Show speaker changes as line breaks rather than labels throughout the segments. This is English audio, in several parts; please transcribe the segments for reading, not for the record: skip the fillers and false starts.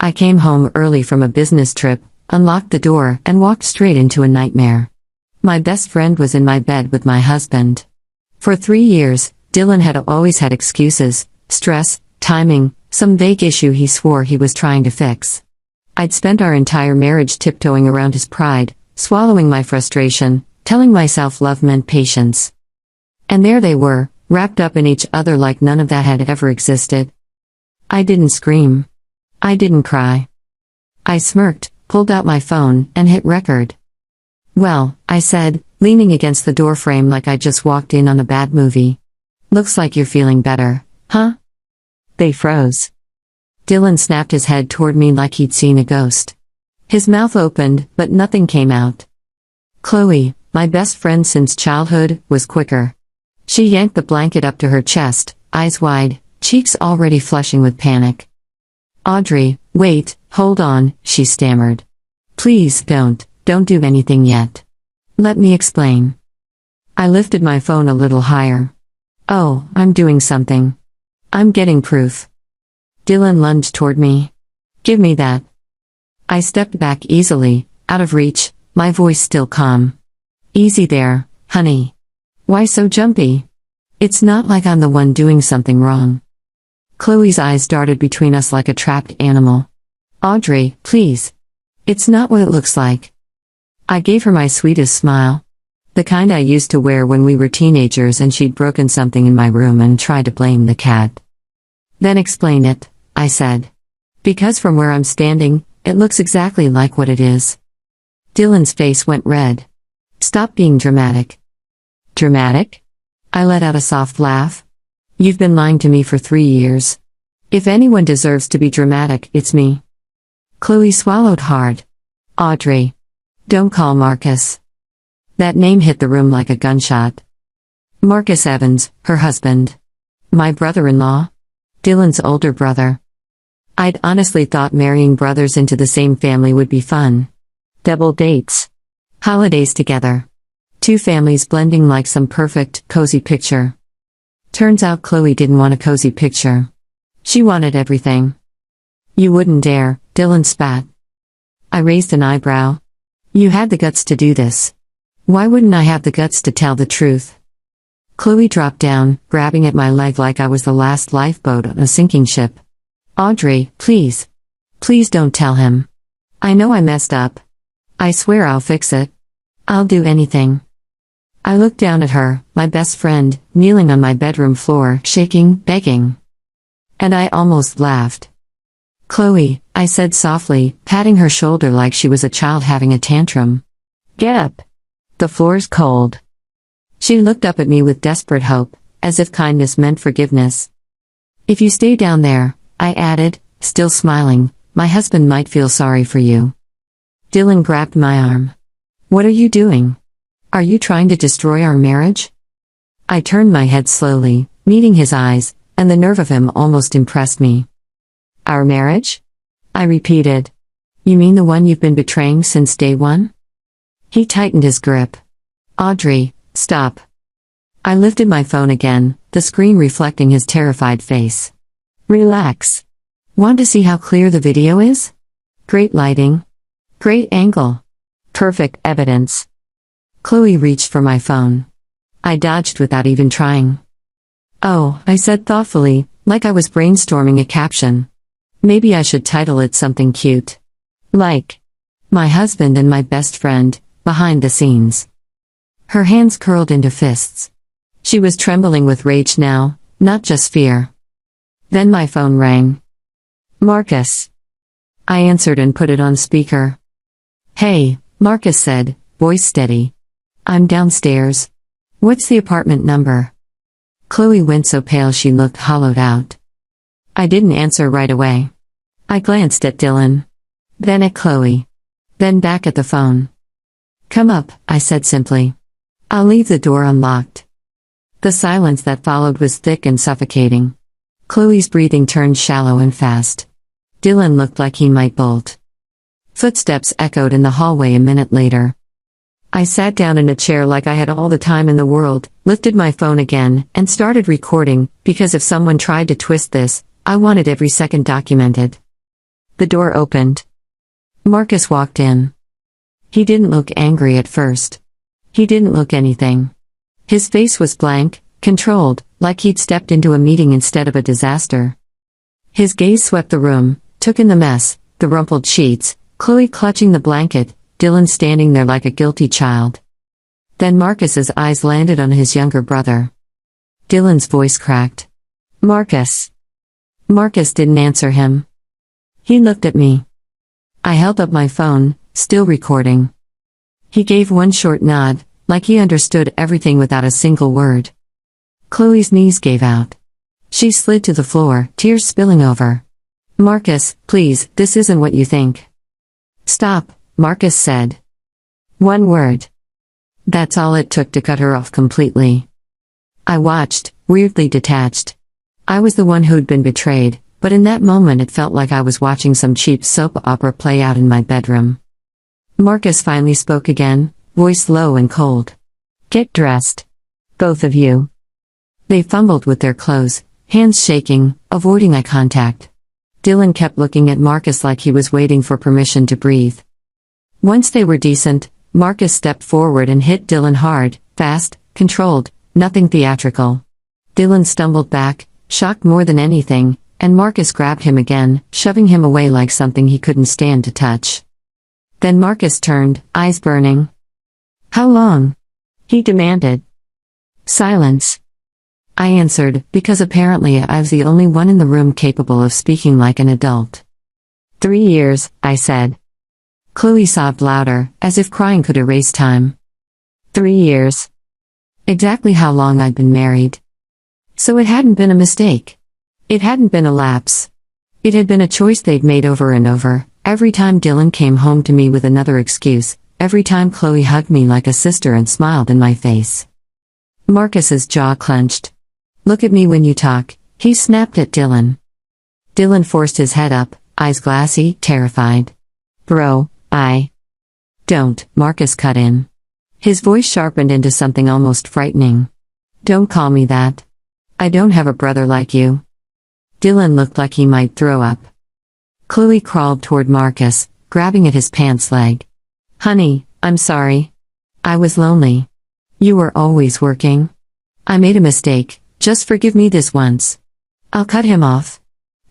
I came home early from a business trip, unlocked the door, and walked straight into a nightmare. My best friend was in my bed with my husband. For 3 years, Dylan had always had excuses, stress, timing, some vague issue he swore he was trying to fix. I'd spent our entire marriage tiptoeing around his pride, swallowing my frustration, telling myself love meant patience. And there they were, wrapped up in each other like none of that had ever existed. I didn't scream. I didn't cry. I smirked, pulled out my phone, and hit record. "Well," I said, leaning against the doorframe like I just walked in on a bad movie. "Looks like you're feeling better, huh?" They froze. Dylan snapped his head toward me like he'd seen a ghost. His mouth opened, but nothing came out. Chloe, my best friend since childhood, was quicker. She yanked the blanket up to her chest, eyes wide, cheeks already flushing with panic. "Audrey, wait, hold on," she stammered. "Please don't do anything yet. Let me explain." I lifted my phone a little higher. "Oh, I'm doing something. I'm getting proof." Dylan lunged toward me. "Give me that." I stepped back easily, out of reach, my voice still calm. "Easy there, honey. Why so jumpy? It's not like I'm the one doing something wrong." Chloe's eyes darted between us like a trapped animal. "Audrey, please. It's not what it looks like." I gave her my sweetest smile. The kind I used to wear when we were teenagers and she'd broken something in my room and tried to blame the cat. "Then explain it," I said. "Because from where I'm standing, it looks exactly like what it is." Dylan's face went red. "Stop being dramatic." "Dramatic?" I let out a soft laugh. "You've been lying to me for 3 years. If anyone deserves to be dramatic, it's me." Chloe swallowed hard. "Audrey. Don't call Marcus." That name hit the room like a gunshot. Marcus Evans, her husband. My brother-in-law? Dylan's older brother. I'd honestly thought marrying brothers into the same family would be fun. Double dates. Holidays together. 2 families blending like some perfect, cozy picture. Turns out Chloe didn't want a cozy picture. She wanted everything. "You wouldn't dare," Dylan spat. I raised an eyebrow. "You had the guts to do this. Why wouldn't I have the guts to tell the truth?" Chloe dropped down, grabbing at my leg like I was the last lifeboat on a sinking ship. "Audrey, please. Please don't tell him. I know I messed up. I swear I'll fix it. I'll do anything." I looked down at her, my best friend, kneeling on my bedroom floor, shaking, begging. And I almost laughed. "Chloe," I said softly, patting her shoulder like she was a child having a tantrum. "Get up. The floor's cold." She looked up at me with desperate hope, as if kindness meant forgiveness. "If you stay down there," I added, still smiling, "my husband might feel sorry for you." Dylan grabbed my arm. "What are you doing? Are you trying to destroy our marriage?" I turned my head slowly, meeting his eyes, and the nerve of him almost impressed me. "Our marriage?" I repeated. "You mean the one you've been betraying since day one?" He tightened his grip. "Audrey, stop." I lifted my phone again, the screen reflecting his terrified face. "Relax. Want to see how clear the video is? Great lighting. Great angle. Perfect evidence." Chloe reached for my phone. I dodged without even trying. "Oh," I said thoughtfully, like I was brainstorming a caption. Maybe I should title it something cute. Like, "My husband and my best friend, behind the scenes." Her hands curled into fists. She was trembling with rage now, not just fear. Then my phone rang. "Marcus." I answered and put it on speaker. "Hey," Marcus said, voice steady. "I'm downstairs. What's the apartment number?" Chloe went so pale she looked hollowed out. I didn't answer right away. I glanced at Dylan. Then at Chloe. Then back at the phone. "Come up," I said simply. "I'll leave the door unlocked." The silence that followed was thick and suffocating. Chloe's breathing turned shallow and fast. Dylan looked like he might bolt. Footsteps echoed in the hallway a minute later. I sat down in a chair like I had all the time in the world, lifted my phone again, and started recording, because if someone tried to twist this, I wanted every second documented. The door opened. Marcus walked in. He didn't look angry at first. He didn't look anything. His face was blank, controlled, like he'd stepped into a meeting instead of a disaster. His gaze swept the room, took in the mess, the rumpled sheets, Chloe clutching the blanket, Dylan standing there like a guilty child. Then Marcus's eyes landed on his younger brother. Dylan's voice cracked. "Marcus." Marcus didn't answer him. He looked at me. I held up my phone, still recording. He gave one short nod, like he understood everything without a single word. Chloe's knees gave out. She slid to the floor, tears spilling over. "Marcus, please, this isn't what you think." "Stop," Marcus said. One word. That's all it took to cut her off completely. I watched, weirdly detached. I was the one who'd been betrayed, but in that moment it felt like I was watching some cheap soap opera play out in my bedroom. Marcus finally spoke again, voice low and cold. "Get dressed. Both of you." They fumbled with their clothes, hands shaking, avoiding eye contact. Dylan kept looking at Marcus like he was waiting for permission to breathe. Once they were decent, Marcus stepped forward and hit Dylan hard, fast, controlled, nothing theatrical. Dylan stumbled back, shocked more than anything, and Marcus grabbed him again, shoving him away like something he couldn't stand to touch. Then Marcus turned, eyes burning. "How long?" he demanded. Silence. I answered, because apparently I was the only one in the room capable of speaking like an adult. 3 years, I said. Chloe sobbed louder, as if crying could erase time. 3 years. Exactly how long I'd been married. So it hadn't been a mistake. It hadn't been a lapse. It had been a choice they'd made over and over, every time Dylan came home to me with another excuse, every time Chloe hugged me like a sister and smiled in my face. Marcus's jaw clenched. "Look at me when you talk," he snapped at Dylan. Dylan forced his head up, eyes glassy, terrified. "Bro, Don't," Marcus cut in. His voice sharpened into something almost frightening. "Don't call me that. I don't have a brother like you." Dylan looked like he might throw up. Chloe crawled toward Marcus, grabbing at his pants leg. "Honey, I'm sorry. I was lonely. You were always working. I made a mistake, just forgive me this once. I'll cut him off.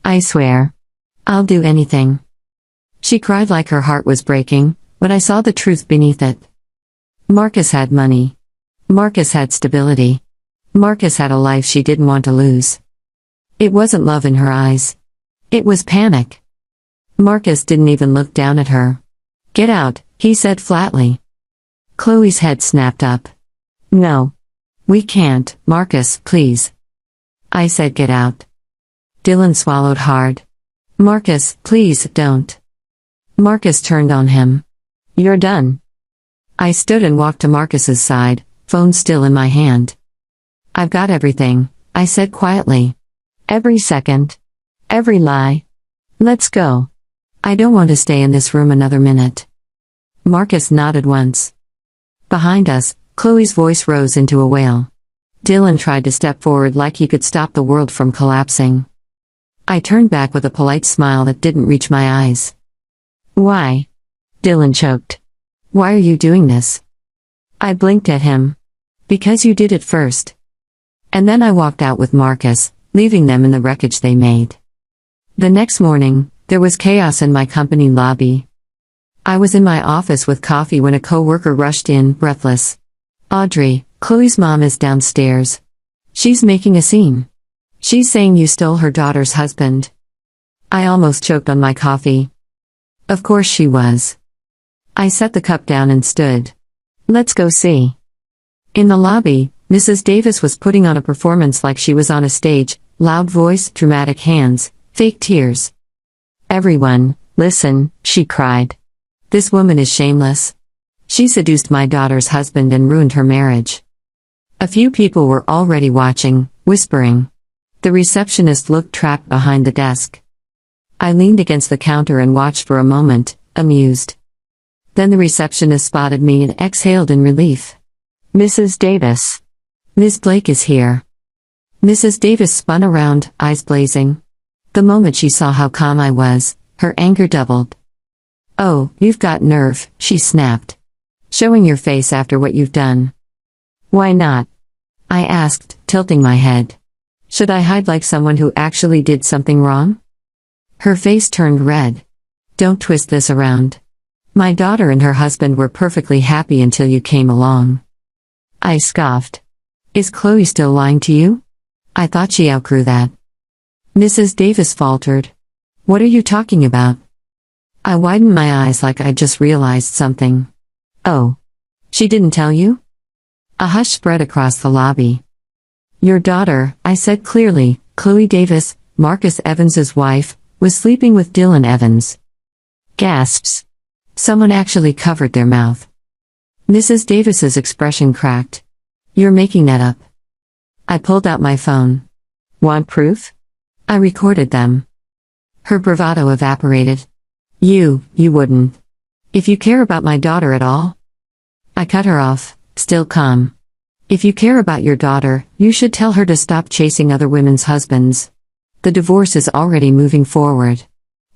I swear. I'll do anything." She cried like her heart was breaking, but I saw the truth beneath it. Marcus had money. Marcus had stability. Marcus had a life she didn't want to lose. It wasn't love in her eyes. It was panic. Marcus didn't even look down at her. "Get out," he said flatly. Chloe's head snapped up. "No. We can't, Marcus, please." I said get out. Dylan swallowed hard. "Marcus, please, don't." Marcus turned on him. "You're done." I stood and walked to Marcus's side, phone still in my hand. "I've got everything," I said quietly. "Every second. Every lie. Let's go. I don't want to stay in this room another minute." Marcus nodded once. Behind us, Chloe's voice rose into a wail. Dylan tried to step forward like he could stop the world from collapsing. I turned back with a polite smile that didn't reach my eyes. "Why?" Dylan choked. "Why are you doing this?" I blinked at him. "Because you did it first." And then I walked out with Marcus, leaving them in the wreckage they made. The next morning, there was chaos in my company lobby. I was in my office with coffee when a coworker rushed in, breathless. "Audrey, Chloe's mom is downstairs. She's making a scene. She's saying you stole her daughter's husband." I almost choked on my coffee. Of course she was. I set the cup down and stood. "Let's go see." In the lobby, Mrs. Davis was putting on a performance like she was on a stage, loud voice, dramatic hands, fake tears. "Everyone, listen," she cried. "This woman is shameless. She seduced my daughter's husband and ruined her marriage." A few people were already watching, whispering. The receptionist looked trapped behind the desk. I leaned against the counter and watched for a moment, amused. Then the receptionist spotted me and exhaled in relief. "Mrs. Davis. Ms. Blake is here." Mrs. Davis spun around, eyes blazing. The moment she saw how calm I was, Her anger doubled. "Oh, you've got nerve," she snapped. "Showing your face after what you've done." "Why not?" I asked, tilting my head. "Should I hide like someone who actually did something wrong?" Her face turned red. "Don't twist this around. My daughter and her husband were perfectly happy until you came along." I scoffed. "Is Chloe still lying to you? I thought she outgrew that." Mrs. Davis faltered. "What are you talking about?" I widened my eyes like I'd just realized something. "Oh. She didn't tell you?" A hush spread across the lobby. "Your daughter," I said clearly, "Chloe Davis, Marcus Evans's wife, was sleeping with Dylan Evans." Gasps. Someone actually covered their mouth. Mrs. Davis's expression cracked. "You're making that up." I pulled out my phone. "Want proof?" I recorded them. Her bravado evaporated. You wouldn't. If you care about my daughter at all?" I cut her off, still calm. "If you care about your daughter, you should tell her to stop chasing other women's husbands. The divorce is already moving forward.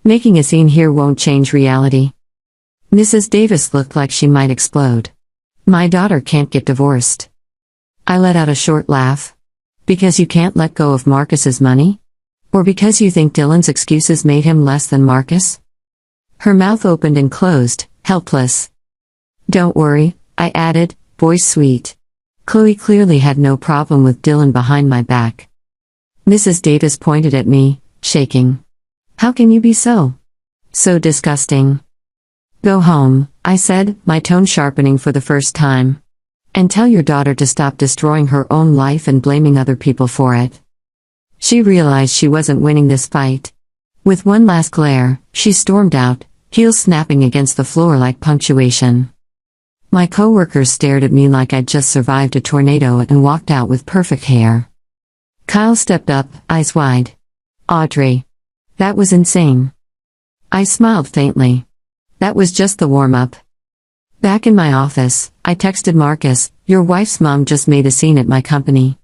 Making a scene here won't change reality." Mrs. Davis looked like she might explode. "My daughter can't get divorced." I let out a short laugh. "Because you can't let go of Marcus's money? Or because you think Dylan's excuses made him less than Marcus?" Her mouth opened and closed, helpless. "Don't worry," I added, voice sweet. "Chloe clearly had no problem with Dylan behind my back." Mrs. Davis pointed at me, shaking. "How can you be so disgusting?" "Go home," I said, my tone sharpening for the first time. "And tell your daughter to stop destroying her own life and blaming other people for it." She realized she wasn't winning this fight. With one last glare, she stormed out, heels snapping against the floor like punctuation. My coworkers stared at me like I'd just survived a tornado and walked out with perfect hair. Kyle stepped up, eyes wide. "Audrey. That was insane." I smiled faintly. "That was just the warm-up." Back in my office, I texted Marcus, "Your wife's mom just made a scene at my company."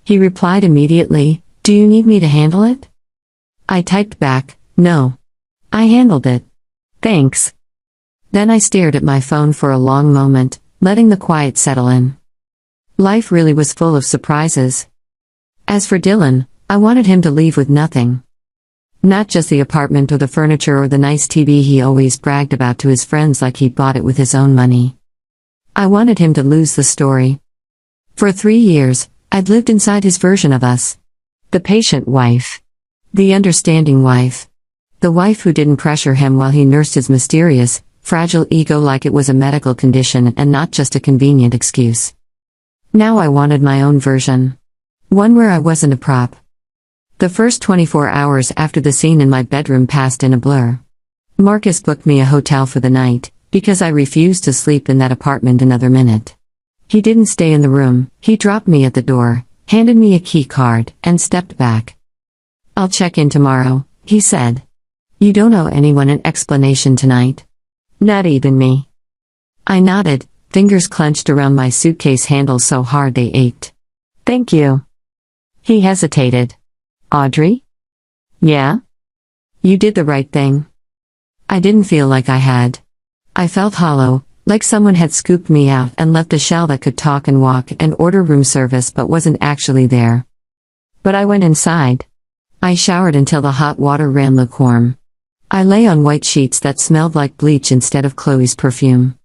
He replied immediately, "Do you need me to handle it?" I typed back, "No. I handled it. Thanks." Then I stared at my phone for a long moment, letting the quiet settle in. Life really was full of surprises. As for Dylan, I wanted him to leave with nothing. Not just the apartment or the furniture or the nice TV he always bragged about to his friends like he'd bought it with his own money. I wanted him to lose the story. For 3 years, I'd lived inside his version of us. The patient wife. The understanding wife. The wife who didn't pressure him while he nursed his mysterious, fragile ego like it was a medical condition and not just a convenient excuse. Now I wanted my own version. One where I wasn't a prop. The first 24 hours after the scene in my bedroom passed in a blur. Marcus booked me a hotel for the night, because I refused to sleep in that apartment another minute. He didn't stay in the room, he dropped me at the door, handed me a key card, and stepped back. "I'll check in tomorrow," he said. "You don't owe anyone an explanation tonight. Not even me." I nodded, fingers clenched around my suitcase handles so hard they ached. "Thank you." He hesitated. "Audrey?" "Yeah?" "You did the right thing." I didn't feel like I had. I felt hollow, like someone had scooped me out and left a shell that could talk and walk and order room service but wasn't actually there. But I went inside. I showered until the hot water ran lukewarm. I lay on white sheets that smelled like bleach instead of Chloe's perfume.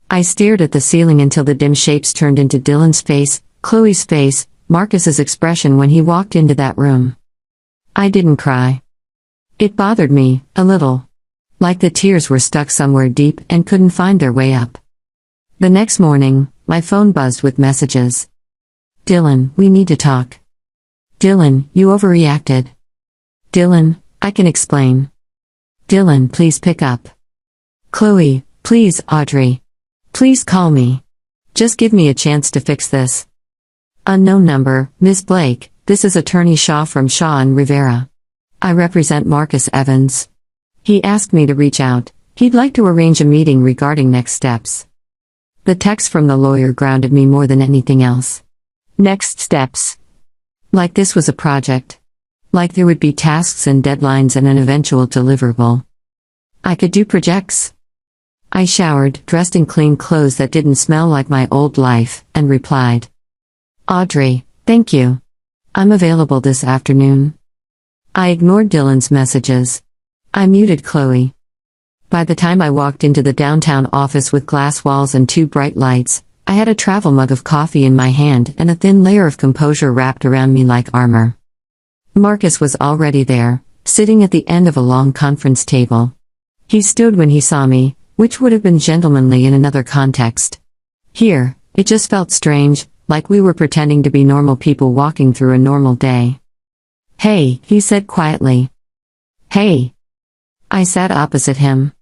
I stared at the ceiling until the dim shapes turned into Dylan's face, Chloe's face, Marcus's expression when he walked into that room. I didn't cry. It bothered me, a little. Like the tears were stuck somewhere deep and couldn't find their way up. The next morning, my phone buzzed with messages. "Dylan, we need to talk." "Dylan, you overreacted." "Dylan, I can explain." "Dylan, please pick up." "Chloe, please, Audrey. Please call me. Just give me a chance to fix this." Unknown number, Ms. Blake, this is Attorney Shaw from Shaw and Rivera. I represent Marcus Evans. He asked me to reach out. He'd like to arrange a meeting regarding next steps. The text from the lawyer grounded me more than anything else. Next steps. Like this was a project. Like there would be tasks and deadlines and an eventual deliverable. I could do projects. I showered, dressed in clean clothes that didn't smell like my old life, and replied, Audrey, thank you. I'm available this afternoon. I ignored Dylan's messages. I muted Chloe. By the time I walked into the downtown office with glass walls and two bright lights, I had a travel mug of coffee in my hand and a thin layer of composure wrapped around me like armor. Marcus was already there, sitting at the end of a long conference table. He stood when he saw me, which would have been gentlemanly in another context. Here, it just felt strange, like we were pretending to be normal people walking through a normal day. Hey, he said quietly. Hey. I sat opposite him.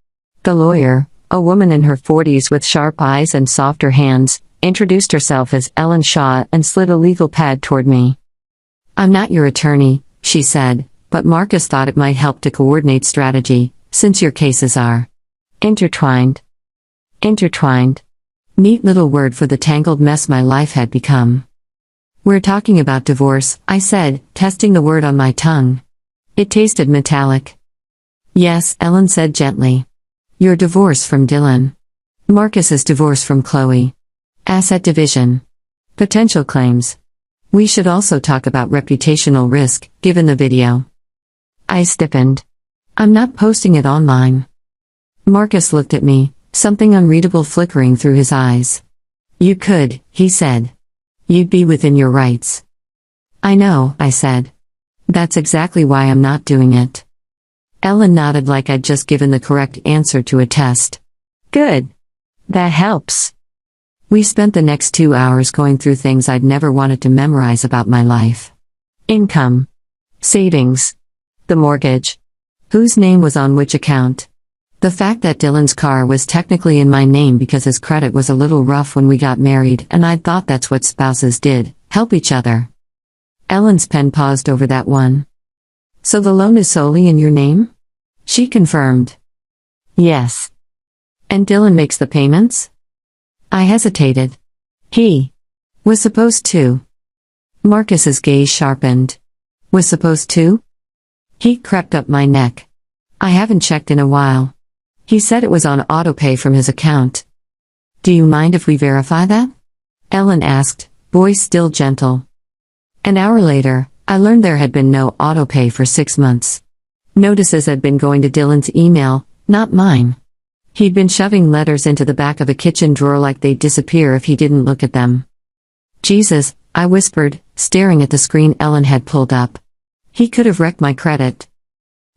The lawyer, a woman in her 40s with sharp eyes and softer hands, introduced herself as Ellen Shaw and slid a legal pad toward me. I'm not your attorney, she said, but Marcus thought it might help to coordinate strategy, since your cases are intertwined. Intertwined. Neat little word for the tangled mess my life had become. We're talking about divorce, I said, testing the word on my tongue. It tasted metallic. Yes, Ellen said gently. Your divorce from Dylan. Marcus's divorce from Chloe. Asset division. Potential claims. We should also talk about reputational risk, given the video. I stiffened. I'm not posting it online. Marcus looked at me, something unreadable flickering through his eyes. You could, he said. You'd be within your rights. I know, I said. That's exactly why I'm not doing it. Ellen nodded like I'd just given the correct answer to a test. Good. That helps. We spent the next 2 hours going through things I'd never wanted to memorize about my life. Income. Savings. The mortgage. Whose name was on which account? The fact that Dylan's car was technically in my name because his credit was a little rough when we got married and I'd thought that's what spouses did, help each other. Ellen's pen paused over that one. So the loan is solely in your name? She confirmed. Yes. And Dylan makes the payments? I hesitated. He was supposed to. Marcus's gaze sharpened. Was supposed to? Heat crept up my neck. I haven't checked in a while. He said it was on autopay from his account. Do you mind if we verify that? Ellen asked, voice still gentle. An hour later, I learned there had been no autopay for 6 months. Notices had been going to Dylan's email, not mine. He'd been shoving letters into the back of a kitchen drawer like they'd disappear if he didn't look at them. Jesus, I whispered, staring at the screen Ellen had pulled up. He could have wrecked my credit.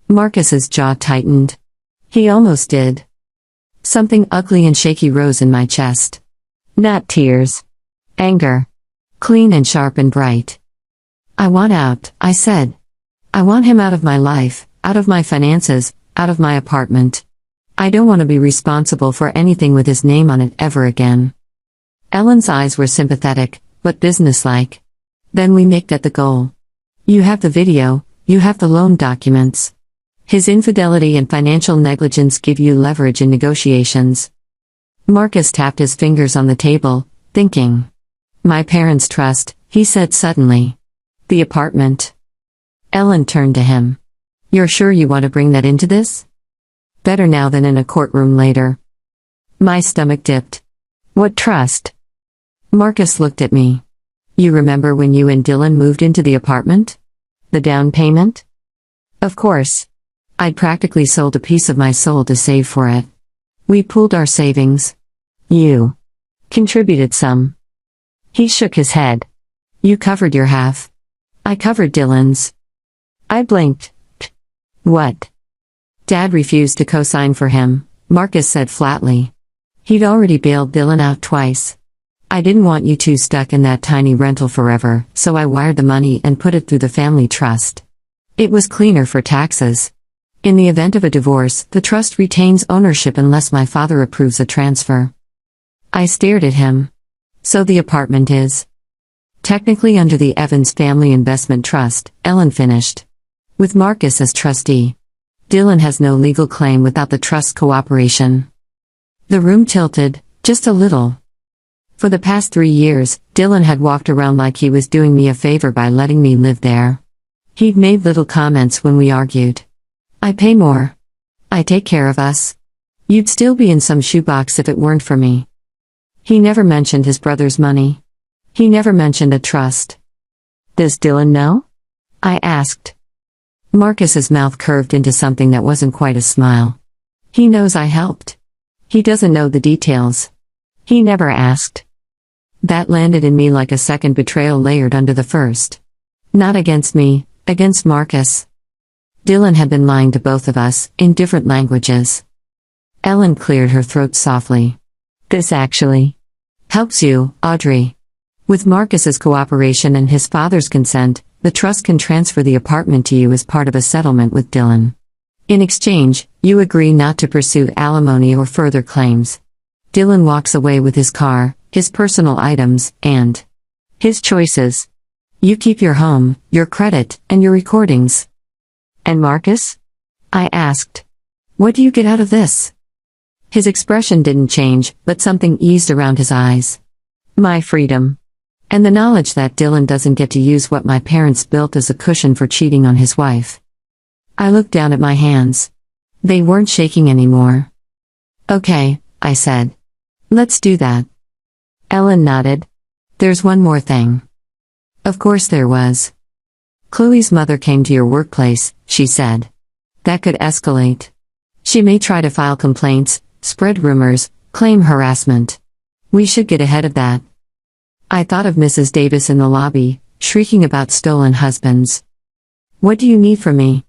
Marcus's jaw tightened. He almost did. Something ugly and shaky rose in my chest. Not tears. Anger. Clean and sharp and bright. I want out, I said. I want him out of my life, out of my finances, out of my apartment. I don't want to be responsible for anything with his name on it ever again. Ellen's eyes were sympathetic, but businesslike. Then we nicked at the goal. You have the video, you have the loan documents. His infidelity and financial negligence give you leverage in negotiations. Marcus tapped his fingers on the table, thinking. My parents' trust, he said suddenly. The apartment. Ellen turned to him. You're sure you want to bring that into this? Better now than in a courtroom later. My stomach dipped. What trust? Marcus looked at me. You remember when you and Dylan moved into the apartment? The down payment? Of course. I'd practically sold a piece of my soul to save for it. We pooled our savings. You contributed some. He shook his head. You covered your half. I covered Dylan's. I blinked. What? Dad refused to co-sign for him, Marcus said flatly. He'd already bailed Dylan out twice. I didn't want you two stuck in that tiny rental forever, so I wired the money and put it through the family trust. It was cleaner for taxes. In the event of a divorce, the trust retains ownership unless my father approves a transfer. I stared at him. So the apartment is technically under the Evans Family Investment Trust, Ellen finished. With Marcus as trustee. Dylan has no legal claim without the trust's cooperation. The room tilted, just a little. For the past 3 years, Dylan had walked around like he was doing me a favor by letting me live there. He'd made little comments when we argued. I pay more. I take care of us. You'd still be in some shoebox if it weren't for me. He never mentioned his brother's money. He never mentioned a trust. Does Dylan know? I asked. Marcus's mouth curved into something that wasn't quite a smile. He knows I helped. He doesn't know the details. He never asked. That landed in me like a second betrayal layered under the first. Not against me, against Marcus. Dylan had been lying to both of us, in different languages. Ellen cleared her throat softly. This actually helps you, Audrey. With Marcus's cooperation and his father's consent, the trust can transfer the apartment to you as part of a settlement with Dylan. In exchange, you agree not to pursue alimony or further claims. Dylan walks away with his car, his personal items, and his choices. You keep your home, your credit, and your recordings. And Marcus? I asked. What do you get out of this? His expression didn't change, but something eased around his eyes. My freedom. And the knowledge that Dylan doesn't get to use what my parents built as a cushion for cheating on his wife. I looked down at my hands. They weren't shaking anymore. Okay, I said. Let's do that. Ellen nodded. There's one more thing. Of course there was. Chloe's mother came to your workplace, she said. That could escalate. She may try to file complaints, spread rumors, claim harassment. We should get ahead of that. I thought of Mrs. Davis in the lobby, shrieking about stolen husbands. What do you need from me?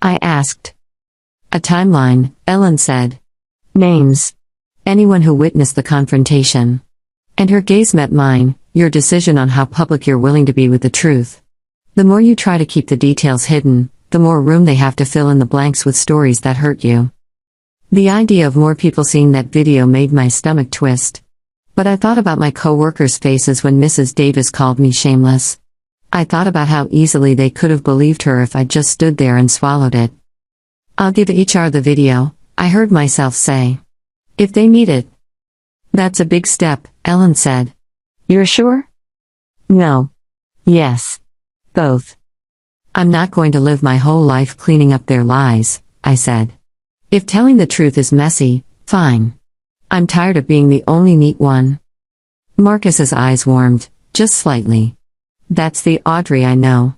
I asked. A timeline, Ellen said. Names. Anyone who witnessed the confrontation. And her gaze met mine, your decision on how public you're willing to be with the truth. The more you try to keep the details hidden, the more room they have to fill in the blanks with stories that hurt you. The idea of more people seeing that video made my stomach twist. But I thought about my co-workers' faces when Mrs. Davis called me shameless. I thought about how easily they could have believed her if I just stood there and swallowed it. I'll give HR the video, I heard myself say. If they need it. That's a big step, Ellen said. You're sure? No. Yes. Both. I'm not going to live my whole life cleaning up their lies, I said. If telling the truth is messy, fine. I'm tired of being the only neat one. Marcus's eyes warmed, just slightly. That's the Audrey I know.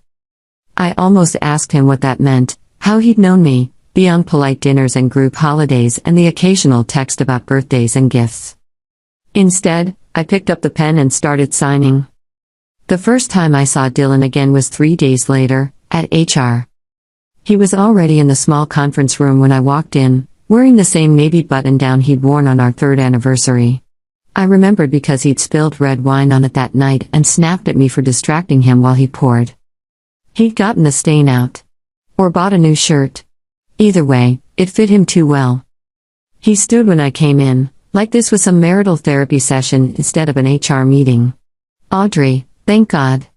I almost asked him what that meant, how he'd known me, beyond polite dinners and group holidays and the occasional text about birthdays and gifts. Instead, I picked up the pen and started signing. The first time I saw Dylan again was 3 days later, at HR. He was already in the small conference room when I walked in, wearing the same navy button-down he'd worn on our 3rd anniversary. I remembered because he'd spilled red wine on it that night and snapped at me for distracting him while he poured. He'd gotten the stain out. Or bought a new shirt. Either way, it fit him too well. He stood when I came in, like this was some marital therapy session instead of an HR meeting. Audrey, thank God.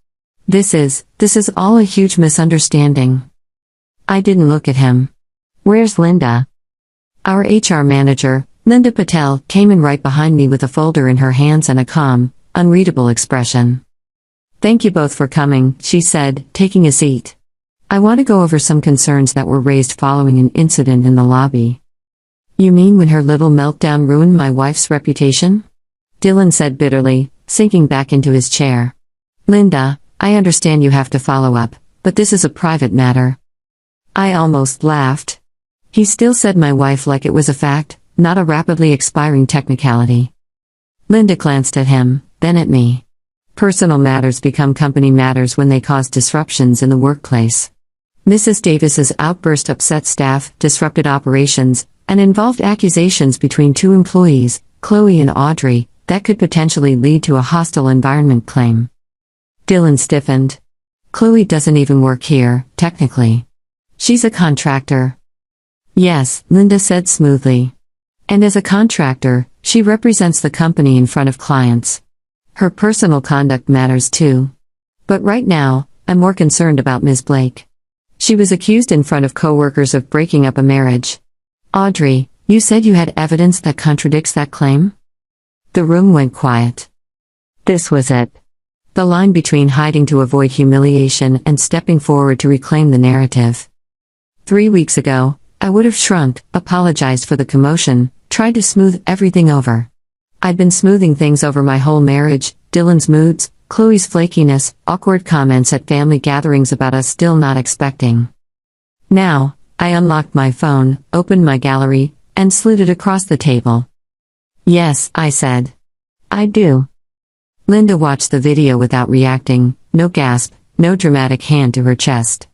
This is all a huge misunderstanding. I didn't look at him. Where's Linda? Our HR manager, Linda Patel, came in right behind me with a folder in her hands and a calm, unreadable expression. Thank you both for coming, she said, taking a seat. I want to go over some concerns that were raised following an incident in the lobby. You mean when her little meltdown ruined my wife's reputation? Dylan said bitterly, sinking back into his chair. Linda, I understand you have to follow up, but this is a private matter. I almost laughed. He still said my wife like it was a fact, not a rapidly expiring technicality. Linda glanced at him, then at me. Personal matters become company matters when they cause disruptions in the workplace. Mrs. Davis's outburst upset staff, disrupted operations, and involved accusations between 2 employees, Chloe and Audrey, that could potentially lead to a hostile environment claim. Dylan stiffened. Chloe doesn't even work here, technically. She's a contractor. Yes, Linda said smoothly. And as a contractor, she represents the company in front of clients. Her personal conduct matters too. But right now, I'm more concerned about Ms. Blake. She was accused in front of coworkers of breaking up a marriage. Audrey, you said you had evidence that contradicts that claim? The room went quiet. This was it. The line between hiding to avoid humiliation and stepping forward to reclaim the narrative. 3 weeks ago, I would have shrunk, apologized for the commotion, tried to smooth everything over. I'd been smoothing things over my whole marriage, Dylan's moods, Chloe's flakiness, awkward comments at family gatherings about us still not expecting. Now, I unlocked my phone, opened my gallery, and slid it across the table. Yes, I said. I do. Linda watched the video without reacting, no gasp, no dramatic hand to her chest.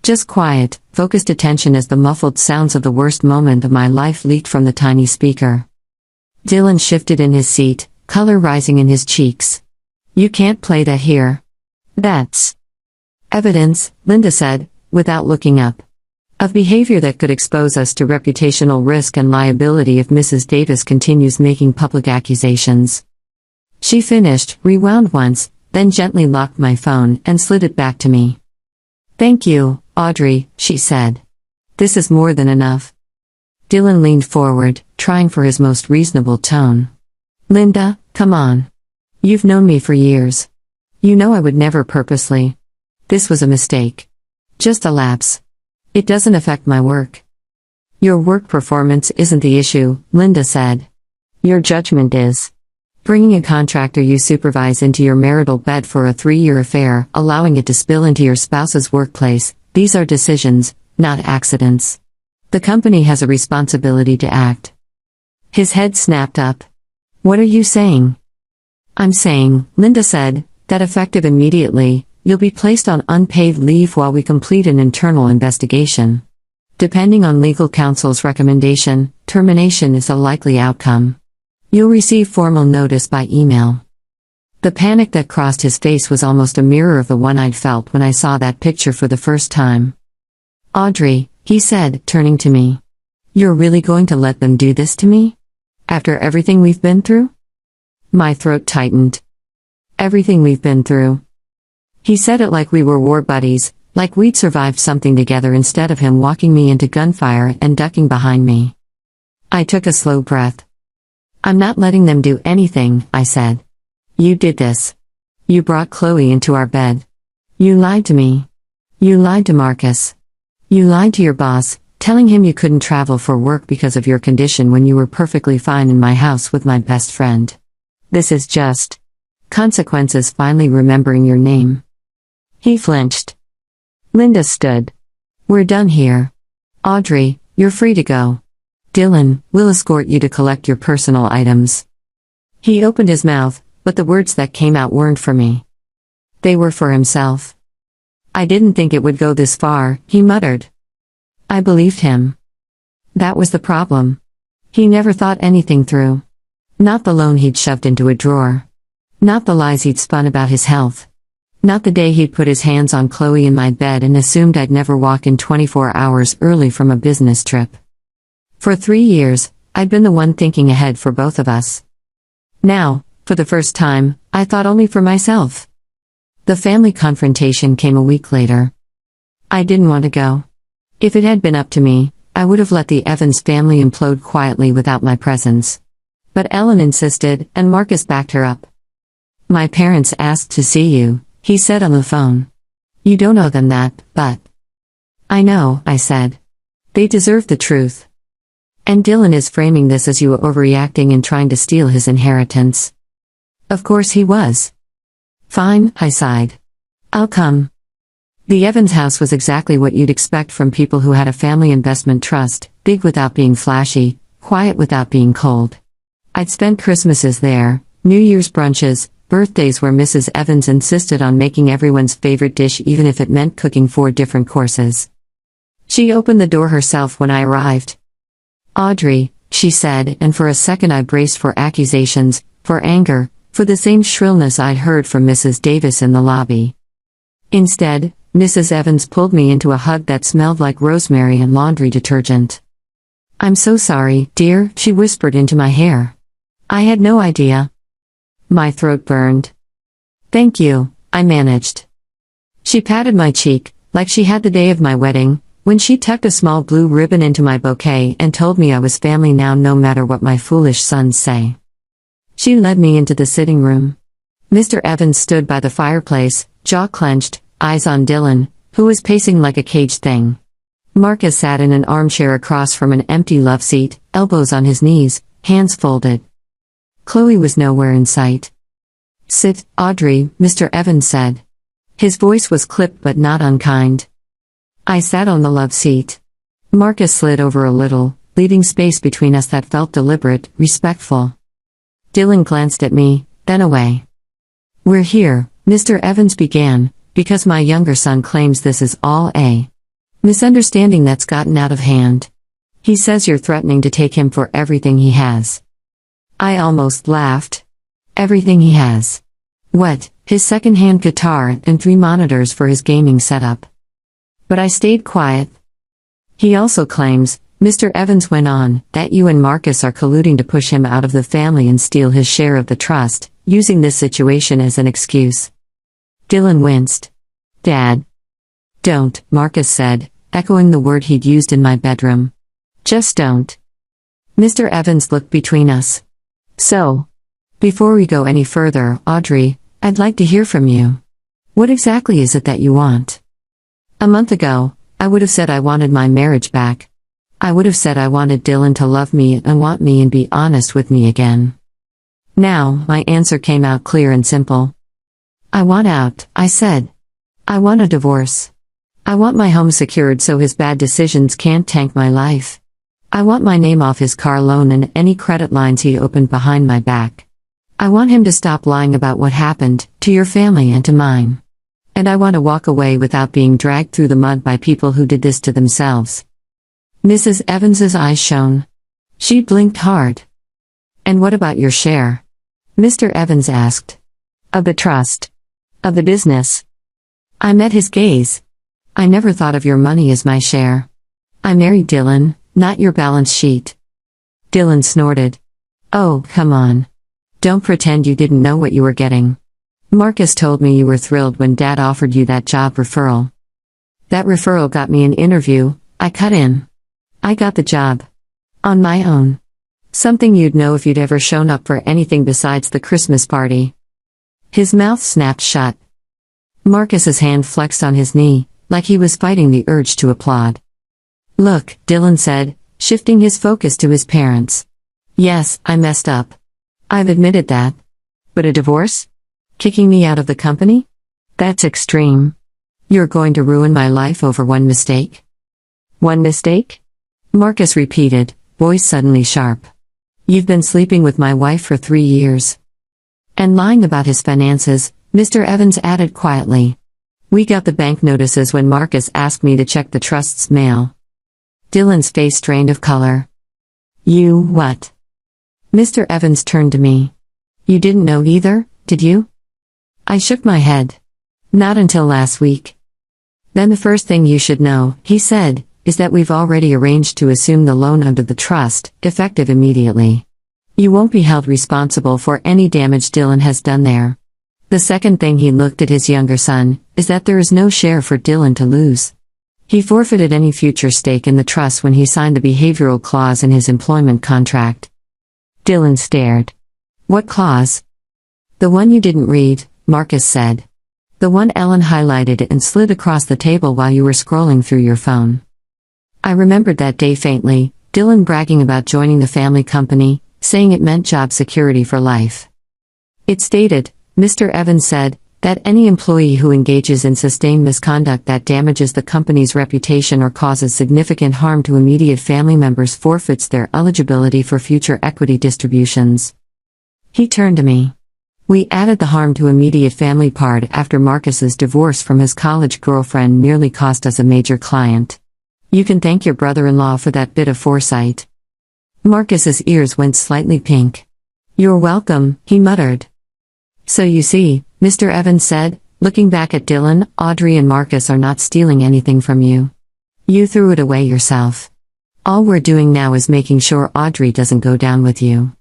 Just quiet, focused attention as the muffled sounds of the worst moment of my life leaked from the tiny speaker. Dylan shifted in his seat, color rising in his cheeks. You can't play that here. That's evidence, Linda said, without looking up. Of behavior that could expose us to reputational risk and liability if Mrs. Davis continues making public accusations. She finished, rewound once, then gently locked my phone and slid it back to me. Thank you, Audrey, she said. This is more than enough. Dylan leaned forward, trying for his most reasonable tone. Linda, come on. You've known me for years. You know I would never purposely. This was a mistake. Just a lapse. It doesn't affect my work. Your work performance isn't the issue, Linda said. Your judgment is. Bringing a contractor you supervise into your marital bed for a 3-year affair, allowing it to spill into your spouse's workplace, these are decisions, not accidents. The company has a responsibility to act. His head snapped up. What are you saying? I'm saying, Linda said, that effective immediately, you'll be placed on unpaid leave while we complete an internal investigation. Depending on legal counsel's recommendation, termination is a likely outcome. You'll receive formal notice by email. The panic that crossed his face was almost a mirror of the one I'd felt when I saw that picture for the first time. Audrey, he said, turning to me. You're really going to let them do this to me? After everything we've been through? My throat tightened. Everything we've been through. He said it like we were war buddies, like we'd survived something together instead of him walking me into gunfire and ducking behind me. I took a slow breath. I'm not letting them do anything, I said. You did this. You brought Chloe into our bed. You lied to me. You lied to Marcus. You lied to your boss, telling him you couldn't travel for work because of your condition when you were perfectly fine in my house with my best friend. This is just consequences. Finally remembering your name. He flinched. Linda stood. We're done here. Audrey, you're free to go. Dylan, we'll escort you to collect your personal items. He opened his mouth, but the words that came out weren't for me. They were for himself. I didn't think it would go this far, he muttered. I believed him. That was the problem. He never thought anything through. Not the loan he'd shoved into a drawer. Not the lies he'd spun about his health. Not the day he'd put his hands on Chloe in my bed and assumed I'd never walk in 24 hours early from a business trip. For 3 years, I'd been the one thinking ahead for both of us. Now, for the first time, I thought only for myself. The family confrontation came a week later. I didn't want to go. If it had been up to me, I would have let the Evans family implode quietly without my presence. But Ellen insisted, and Marcus backed her up. My parents asked to see you, he said on the phone. You don't owe them that, but... I know, I said. They deserve the truth. And Dylan is framing this as you overreacting and trying to steal his inheritance. Of course he was. Fine, I sighed. I'll come. The Evans house was exactly what you'd expect from people who had a family investment trust, big without being flashy, quiet without being cold. I'd spent Christmases there, New Year's brunches, birthdays where Mrs. Evans insisted on making everyone's favorite dish even if it meant cooking 4 different courses. She opened the door herself when I arrived. Audrey, she said, and for a second I braced for accusations, for anger, for the same shrillness I'd heard from Mrs. Davis in the lobby. Instead, Mrs. Evans pulled me into a hug that smelled like rosemary and laundry detergent. I'm so sorry, dear, she whispered into my hair. I had no idea. My throat burned. Thank you, I managed. She patted my cheek, like she had the day of my wedding, when she tucked a small blue ribbon into my bouquet and told me I was family now no matter what my foolish sons say. She led me into the sitting room. Mr. Evans stood by the fireplace, jaw clenched, eyes on Dylan, who was pacing like a caged thing. Marcus sat in an armchair across from an empty love seat, elbows on his knees, hands folded. Chloe was nowhere in sight. "Sit, Audrey," Mr. Evans said. His voice was clipped but not unkind. I sat on the love seat. Marcus slid over a little, leaving space between us that felt deliberate, respectful. Dylan glanced at me, then away. "We're here," Mr. Evans began, "because my younger son claims this is all a misunderstanding that's gotten out of hand. He says you're threatening to take him for everything he has." I almost laughed. Everything he has. What, his second-hand guitar and 3 monitors for his gaming setup? But I stayed quiet. "He also claims," Mr. Evans went on, "that you and Marcus are colluding to push him out of the family and steal his share of the trust, using this situation as an excuse." Dylan winced. "Dad." "Don't," Marcus said, echoing the word he'd used in my bedroom. "Just don't." Mr. Evans looked between us. "So, before we go any further, Audrey, I'd like to hear from you. What exactly is it that you want?" A month ago, I would have said I wanted my marriage back. I would have said I wanted Dylan to love me and want me and be honest with me again. Now, my answer came out clear and simple. "I want out," I said. "I want a divorce. I want my home secured so his bad decisions can't tank my life. I want my name off his car loan and any credit lines he opened behind my back. I want him to stop lying about what happened, to your family and to mine. And I want to walk away without being dragged through the mud by people who did this to themselves." Mrs. Evans's eyes shone. She blinked hard. "And what about your share?" Mr. Evans asked. "Of the trust. Of the business." I met his gaze. "I never thought of your money as my share. I married Dylan, not your balance sheet." Dylan snorted. "Oh, come on. Don't pretend you didn't know what you were getting. Marcus told me you were thrilled when Dad offered you that job referral. That referral got me an interview," I cut in. "I got the job. On my own. Something you'd know if you'd ever shown up for anything besides the Christmas party." His mouth snapped shut. Marcus's hand flexed on his knee, like he was fighting the urge to applaud. "Look," Dylan said, shifting his focus to his parents. "Yes, I messed up. I've admitted that. But a divorce? Kicking me out of the company? That's extreme. You're going to ruin my life over one mistake?" "One mistake?" Marcus repeated, voice suddenly sharp. "You've been sleeping with my wife for 3 years. And lying about his finances," Mr. Evans added quietly. "We got the bank notices when Marcus asked me to check the trust's mail." Dylan's face drained of color. "You what?" Mr. Evans turned to me. "You didn't know either, did you?" I shook my head. "Not until last week." "Then the first thing you should know," he said, "is that we've already arranged to assume the loan under the trust, effective immediately. You won't be held responsible for any damage Dylan has done there. The second thing," he looked at his younger son, "is that there is no share for Dylan to lose. He forfeited any future stake in the trust when he signed the behavioral clause in his employment contract." Dylan stared. "What clause?" "The one you didn't read," Marcus said. "The one Ellen highlighted and slid across the table while you were scrolling through your phone." I remembered that day faintly, Dylan bragging about joining the family company, saying it meant job security for life. "It stated," Mr. Evans said, "that any employee who engages in sustained misconduct that damages the company's reputation or causes significant harm to immediate family members forfeits their eligibility for future equity distributions." He turned to me. "We added the harm to immediate family part after Marcus's divorce from his college girlfriend nearly cost us a major client. You can thank your brother-in-law for that bit of foresight." Marcus's ears went slightly pink. "You're welcome," he muttered. "So you see," Mr. Evans said, looking back at Dylan, "Audrey and Marcus are not stealing anything from you. You threw it away yourself. All we're doing now is making sure Audrey doesn't go down with you."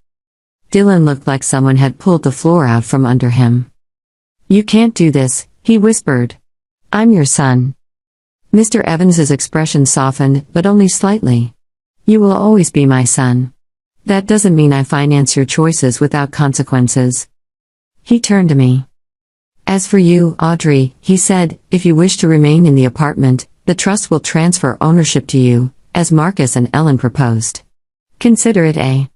Dylan looked like someone had pulled the floor out from under him. "You can't do this," he whispered. "I'm your son." Mr. Evans's expression softened, but only slightly. "You will always be my son. That doesn't mean I finance your choices without consequences." He turned to me. "As for you, Audrey," he said, "if you wish to remain in the apartment, the trust will transfer ownership to you, as Marcus and Ellen proposed. Consider it a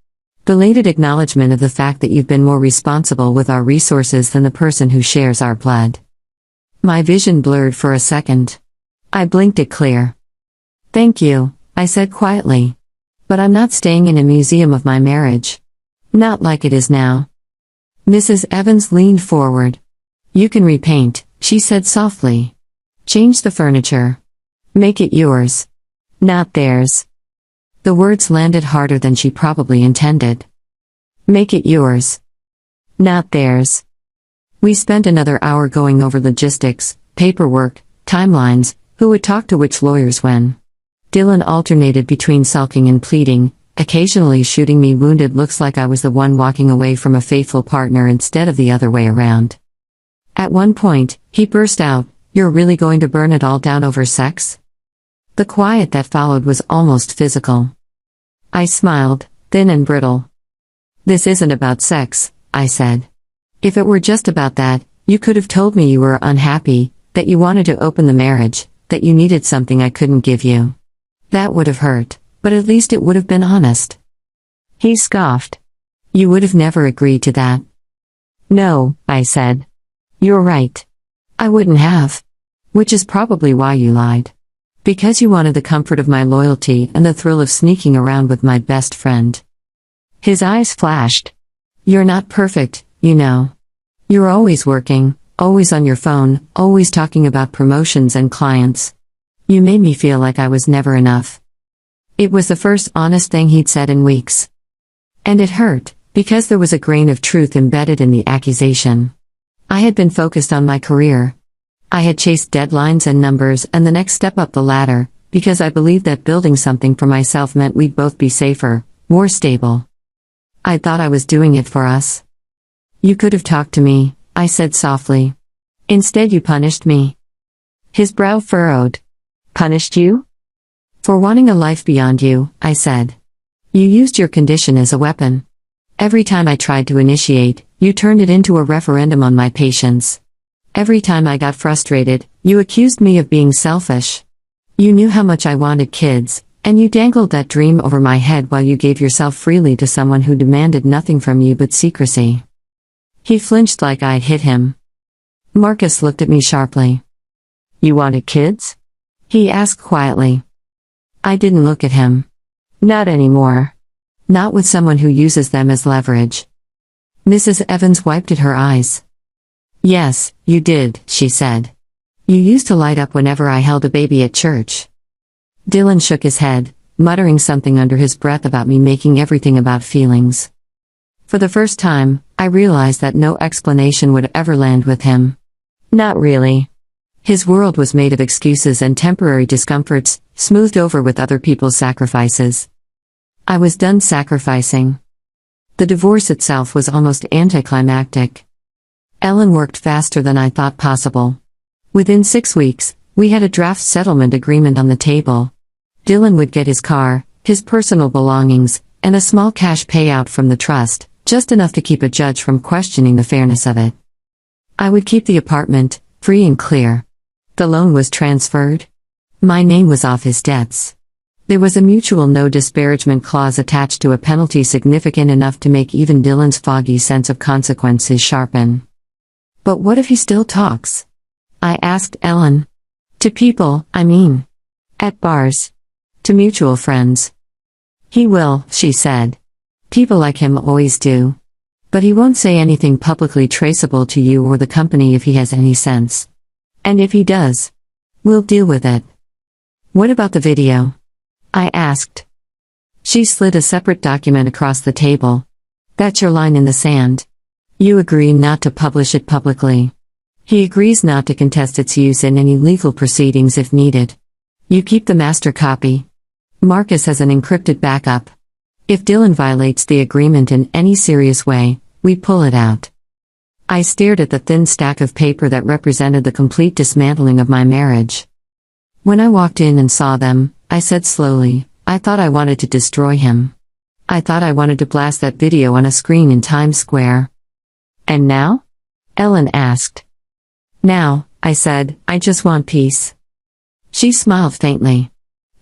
belated acknowledgement of the fact that you've been more responsible with our resources than the person who shares our blood. My vision blurred for a second. I blinked it clear. Thank you, I said quietly. But I'm not staying in a museum of my marriage. Not like it is now. Mrs. Evans leaned forward. You can repaint, she said softly. Change the furniture. Make it yours. Not theirs. The words landed harder than she probably intended. Make it yours. Not theirs. We spent another hour going over logistics, paperwork, timelines, who would talk to which lawyers when. Dylan alternated between sulking and pleading, occasionally shooting me wounded looks like I was the one walking away from a faithful partner instead of the other way around. At one point, he burst out, "You're really going to burn it all down over sex?" The quiet that followed was almost physical. I smiled, thin and brittle. This isn't about sex, I said. If it were just about that, you could have told me you were unhappy, that you wanted to open the marriage, that you needed something I couldn't give you. That would have hurt, but at least it would have been honest. He scoffed. You would have never agreed to that. No, I said. You're right. I wouldn't have. Which is probably why you lied. Because you wanted the comfort of my loyalty and the thrill of sneaking around with my best friend. His eyes flashed. You're not perfect, you know. You're always working, always on your phone, always talking about promotions and clients. You made me feel like I was never enough. It was the first honest thing he'd said in weeks. And it hurt, because there was a grain of truth embedded in the accusation. I had been focused on my career. I had chased deadlines and numbers and the next step up the ladder, because I believed that building something for myself meant we'd both be safer, more stable. I thought I was doing it for us. You could have talked to me, I said softly. Instead you punished me. His brow furrowed. Punished you? For wanting a life beyond you, I said. You used your condition as a weapon. Every time I tried to initiate, you turned it into a referendum on my patience. Every time I got frustrated, you accused me of being selfish. You knew how much I wanted kids, and you dangled that dream over my head while you gave yourself freely to someone who demanded nothing from you but secrecy. He flinched like I'd hit him. Marcus looked at me sharply. You wanted kids? He asked quietly. I didn't look at him. Not anymore. Not with someone who uses them as leverage. Mrs. Evans wiped at her eyes. Yes, you did, she said. You used to light up whenever I held a baby at church. Dylan shook his head, muttering something under his breath about me making everything about feelings. For the first time, I realized that no explanation would ever land with him. Not really. His world was made of excuses and temporary discomforts, smoothed over with other people's sacrifices. I was done sacrificing. The divorce itself was almost anticlimactic. Ellen worked faster than I thought possible. Within 6 weeks, we had a draft settlement agreement on the table. Dylan would get his car, his personal belongings, and a small cash payout from the trust, just enough to keep a judge from questioning the fairness of it. I would keep the apartment, free and clear. The loan was transferred. My name was off his debts. There was a mutual no disparagement clause attached to a penalty significant enough to make even Dylan's foggy sense of consequences sharpen. But what if he still talks? I asked Ellen. To people, I mean. At bars. To mutual friends. He will, she said. People like him always do. But he won't say anything publicly traceable to you or the company if he has any sense. And if he does, we'll deal with it. What about the video? I asked. She slid a separate document across the table. That's your line in the sand. You agree not to publish it publicly. He agrees not to contest its use in any legal proceedings if needed. You keep the master copy. Marcus has an encrypted backup. If Dylan violates the agreement in any serious way, we pull it out. I stared at the thin stack of paper that represented the complete dismantling of my marriage. When I walked in and saw them, I said slowly, I thought I wanted to destroy him. I thought I wanted to blast that video on a screen in Times Square. And now? Ellen asked. Now, I said, I just want peace. She smiled faintly.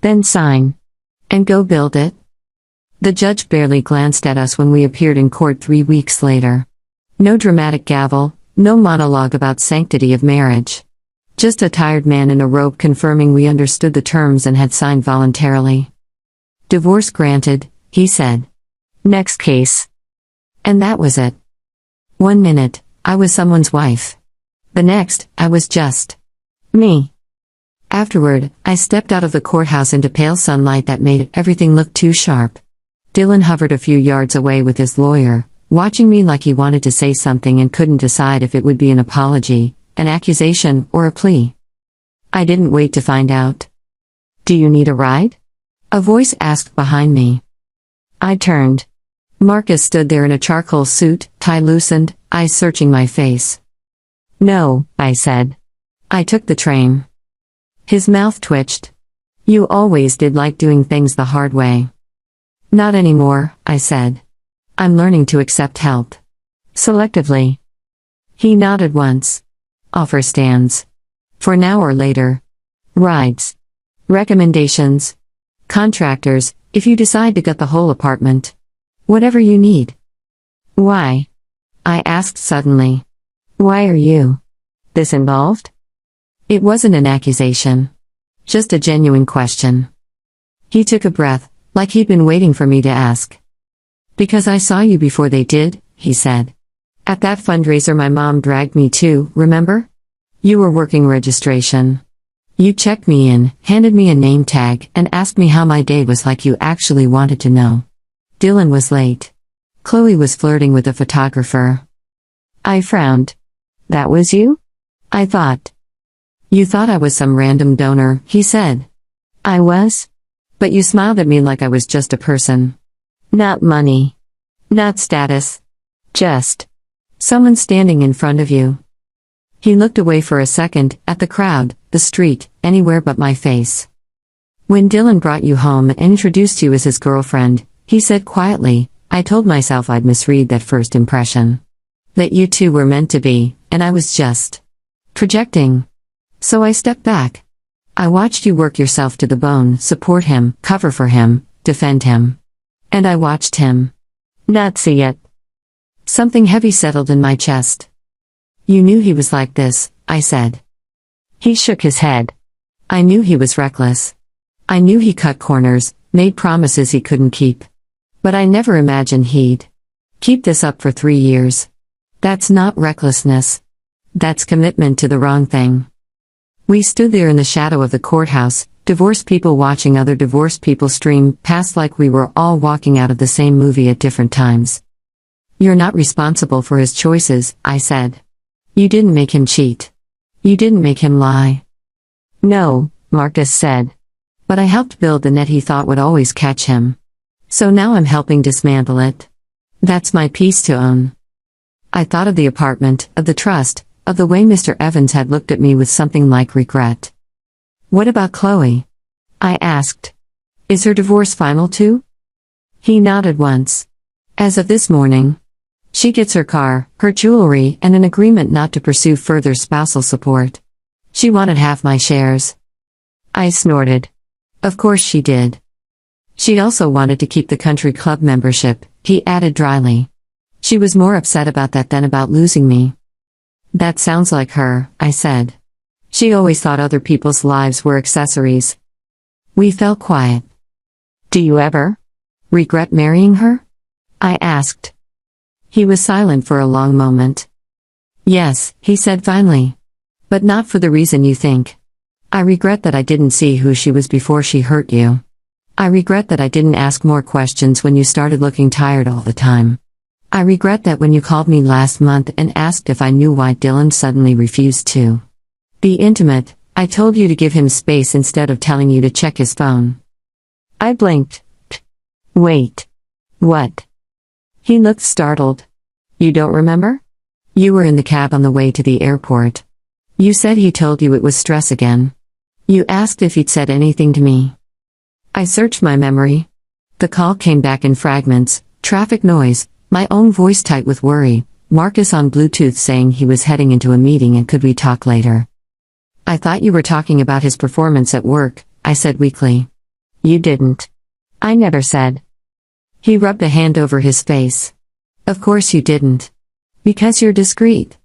Then sign. And go build it? The judge barely glanced at us when we appeared in court 3 weeks later. No dramatic gavel, no monologue about sanctity of marriage. Just a tired man in a robe confirming we understood the terms and had signed voluntarily. Divorce granted, he said. Next case. And that was it. 1 minute, I was someone's wife. The next, I was just me. Afterward, I stepped out of the courthouse into pale sunlight that made everything look too sharp. Dylan hovered a few yards away with his lawyer, watching me like he wanted to say something and couldn't decide if it would be an apology, an accusation, or a plea. I didn't wait to find out. Do you need a ride? A voice asked behind me. I turned. Marcus stood there in a charcoal suit, tie loosened, eyes searching my face. No, I said. I took the train. His mouth twitched. You always did like doing things the hard way. Not anymore, I said. I'm learning to accept help. Selectively. He nodded once. Offer stands. For now or later. Rides. Recommendations. Contractors, if you decide to gut the whole apartment. Whatever you need. Why? I asked suddenly. Why are you this involved? It wasn't an accusation. Just a genuine question. He took a breath, like he'd been waiting for me to ask. Because I saw you before they did, he said. At that fundraiser my mom dragged me to, remember? You were working registration. You checked me in, handed me a name tag, and asked me how my day was like you actually wanted to know. Dylan was late. Chloe was flirting with a photographer. I frowned. That was you? I thought. You thought I was some random donor, he said. I was? But you smiled at me like I was just a person. Not money. Not status. Just someone standing in front of you. He looked away for a second, at the crowd, the street, anywhere but my face. When Dylan brought you home and introduced you as his girlfriend, he said quietly, I told myself I'd misread that first impression. That you two were meant to be, and I was just projecting. So I stepped back. I watched you work yourself to the bone, support him, cover for him, defend him. And I watched him not see it. Something heavy settled in my chest. You knew he was like this, I said. He shook his head. I knew he was reckless. I knew he cut corners, made promises he couldn't keep. But I never imagined he'd keep this up for 3 years. That's not recklessness. That's commitment to the wrong thing. We stood there in the shadow of the courthouse, divorced people watching other divorced people stream past like we were all walking out of the same movie at different times. You're not responsible for his choices, I said. You didn't make him cheat. You didn't make him lie. No, Marcus said. But I helped build the net he thought would always catch him. So now I'm helping dismantle it. That's my piece to own. I thought of the apartment, of the trust, of the way Mr. Evans had looked at me with something like regret. What about Chloe? I asked. Is her divorce final too? He nodded once. As of this morning. She gets her car, her jewelry, and an agreement not to pursue further spousal support. She wanted half my shares. I snorted. Of course she did. She also wanted to keep the country club membership, he added dryly. She was more upset about that than about losing me. That sounds like her, I said. She always thought other people's lives were accessories. We fell quiet. Do you ever regret marrying her? I asked. He was silent for a long moment. Yes, he said finally. But not for the reason you think. I regret that I didn't see who she was before she hurt you. I regret that I didn't ask more questions when you started looking tired all the time. I regret that when you called me last month and asked if I knew why Dylan suddenly refused to be intimate, I told you to give him space instead of telling you to check his phone. I blinked. Wait. What? He looked startled. You don't remember? You were in the cab on the way to the airport. You said he told you it was stress again. You asked if he'd said anything to me. I searched my memory. The call came back in fragments, traffic noise, my own voice tight with worry, Marcus on Bluetooth saying he was heading into a meeting and could we talk later. I thought you were talking about his performance at work, I said weakly. You didn't. I never said. He rubbed a hand over his face. Of course you didn't. Because you're discreet.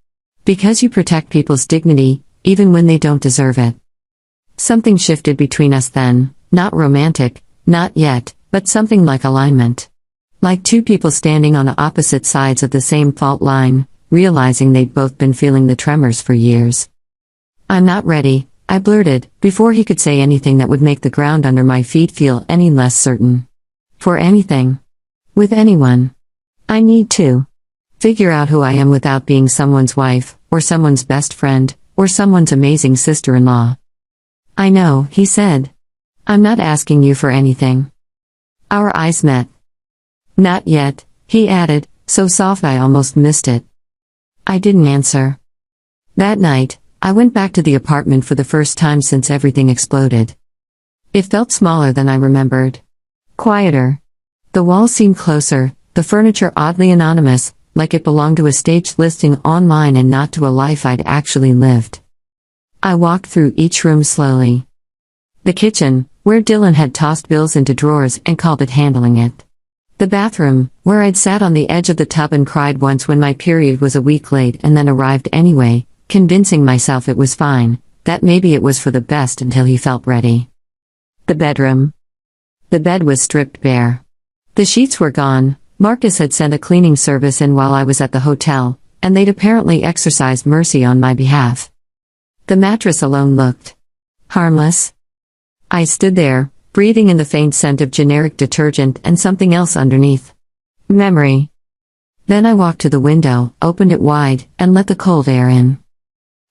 Because you protect people's dignity, even when they don't deserve it. Something shifted between us then, not romantic, not yet, but something like alignment. Like two people standing on opposite sides of the same fault line, realizing they'd both been feeling the tremors for years. I'm not ready, I blurted, before he could say anything that would make the ground under my feet feel any less certain. For anything. With anyone. I need to figure out who I am without being someone's wife, or someone's best friend, or someone's amazing sister-in-law. I know, he said. I'm not asking you for anything. Our eyes met. Not yet, he added, so soft I almost missed it. I didn't answer. That night, I went back to the apartment for the first time since everything exploded. It felt smaller than I remembered. Quieter. The walls seemed closer, the furniture oddly anonymous, like it belonged to a staged listing online and not to a life I'd actually lived. I walked through each room slowly. The kitchen, where Dylan had tossed bills into drawers and called it handling it. The bathroom, where I'd sat on the edge of the tub and cried once when my period was a week late and then arrived anyway, convincing myself it was fine, that maybe it was for the best until he felt ready. The bedroom. The bed was stripped bare. The sheets were gone. Marcus had sent a cleaning service in while I was at the hotel, and they'd apparently exercised mercy on my behalf. The mattress alone looked harmless. I stood there, breathing in the faint scent of generic detergent and something else underneath. Memory. Then I walked to the window, opened it wide, and let the cold air in.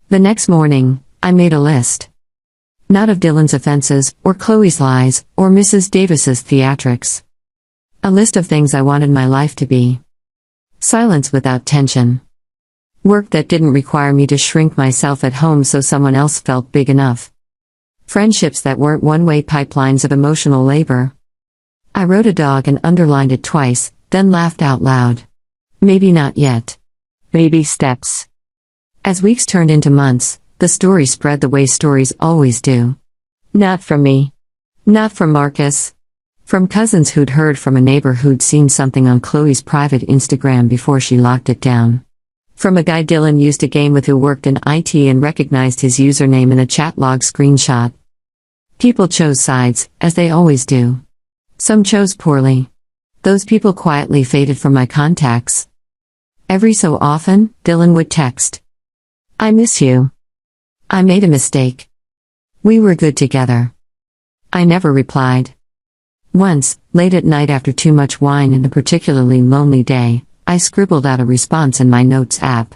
The next morning, I made a list. Not of Dylan's offenses, or Chloe's lies, or Mrs. Davis's theatrics. A list of things I wanted my life to be. Silence without tension. Work that didn't require me to shrink myself at home so someone else felt big enough. Friendships that weren't one-way pipelines of emotional labor. I wrote a dog and underlined it twice, then laughed out loud. Maybe not yet. Baby steps. As weeks turned into months, the story spread the way stories always do. Not from me. Not from Marcus. From cousins who'd heard from a neighbor who'd seen something on Chloe's private Instagram before she locked it down. From a guy Dylan used to game with who worked in IT and recognized his username in a chat log screenshot. People chose sides, as they always do. Some chose poorly. Those people quietly faded from my contacts. Every so often, Dylan would text. I miss you. I made a mistake. We were good together. I never replied. Once, late at night after too much wine and a particularly lonely day, I scribbled out a response in my notes app.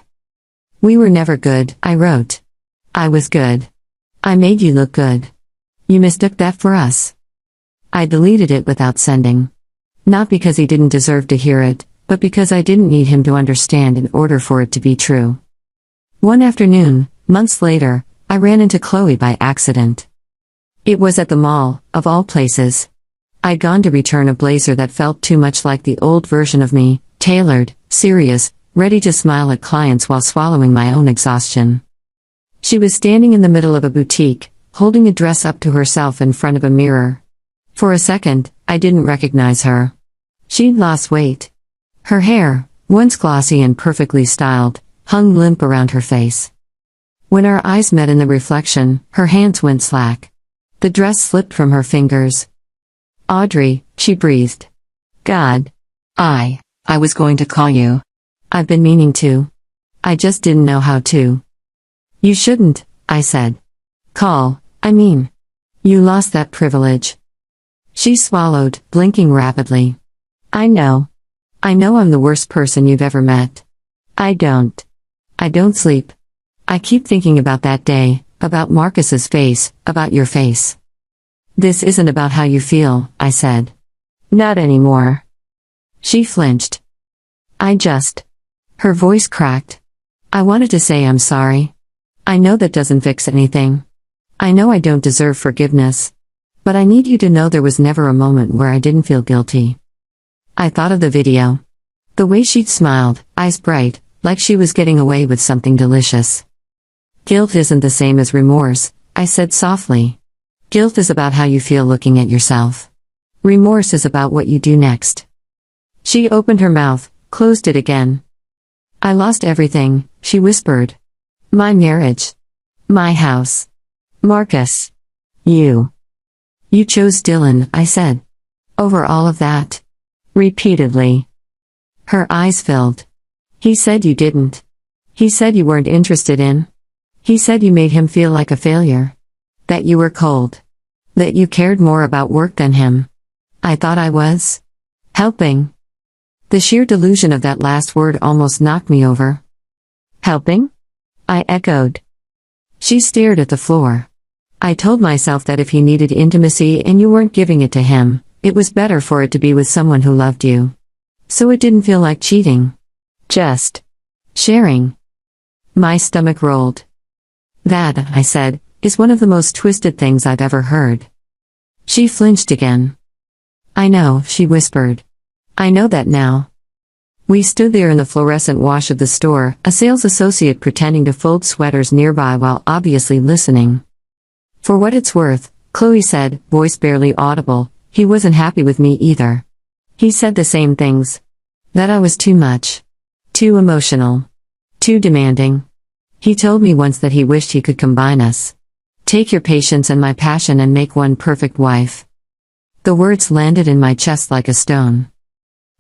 We were never good, I wrote. I was good. I made you look good. You mistook that for us. I deleted it without sending. Not because he didn't deserve to hear it, but because I didn't need him to understand in order for it to be true. One afternoon, months later, I ran into Chloe by accident. It was at the mall, of all places. I'd gone to return a blazer that felt too much like the old version of me, tailored, serious, ready to smile at clients while swallowing my own exhaustion. She was standing in the middle of a boutique, holding a dress up to herself in front of a mirror. For a second, I didn't recognize her. She'd lost weight. Her hair, once glossy and perfectly styled, hung limp around her face. When our eyes met in the reflection, her hands went slack. The dress slipped from her fingers. Audrey, she breathed. God. I was going to call you. I've been meaning to. I just didn't know how to. You shouldn't, I said. You lost that privilege. She swallowed, blinking rapidly. I know I'm the worst person you've ever met. I don't sleep. I keep thinking about that day, about Marcus's face, about your face. This isn't about how you feel, I said. Not anymore. She flinched. Her voice cracked. I wanted to say I'm sorry. I know that doesn't fix anything. I know I don't deserve forgiveness. But I need you to know there was never a moment where I didn't feel guilty. I thought of the video. The way she'd smiled, eyes bright, like she was getting away with something delicious. Guilt isn't the same as remorse, I said softly. Guilt is about how you feel looking at yourself. Remorse is about what you do next. She opened her mouth, closed it again. I lost everything, she whispered. My marriage. My house. Marcus. You. You chose Dylan, I said. Over all of that. Repeatedly. Her eyes filled. He said you didn't. He said you weren't interested in. He said you made him feel like a failure. That you were cold. That you cared more about work than him. I thought I was helping. The sheer delusion of that last word almost knocked me over. Helping? I echoed. She stared at the floor. I told myself that if he needed intimacy and you weren't giving it to him, it was better for it to be with someone who loved you. So it didn't feel like cheating. Just sharing. My stomach rolled. That, I said, is one of the most twisted things I've ever heard. She flinched again. I know, she whispered. I know that now. We stood there in the fluorescent wash of the store, a sales associate pretending to fold sweaters nearby while obviously listening. For what it's worth, Chloe said, voice barely audible, he wasn't happy with me either. He said the same things. That I was too much. Too emotional. Too demanding. He told me once that he wished he could combine us. Take your patience and my passion and make one perfect wife. The words landed in my chest like a stone.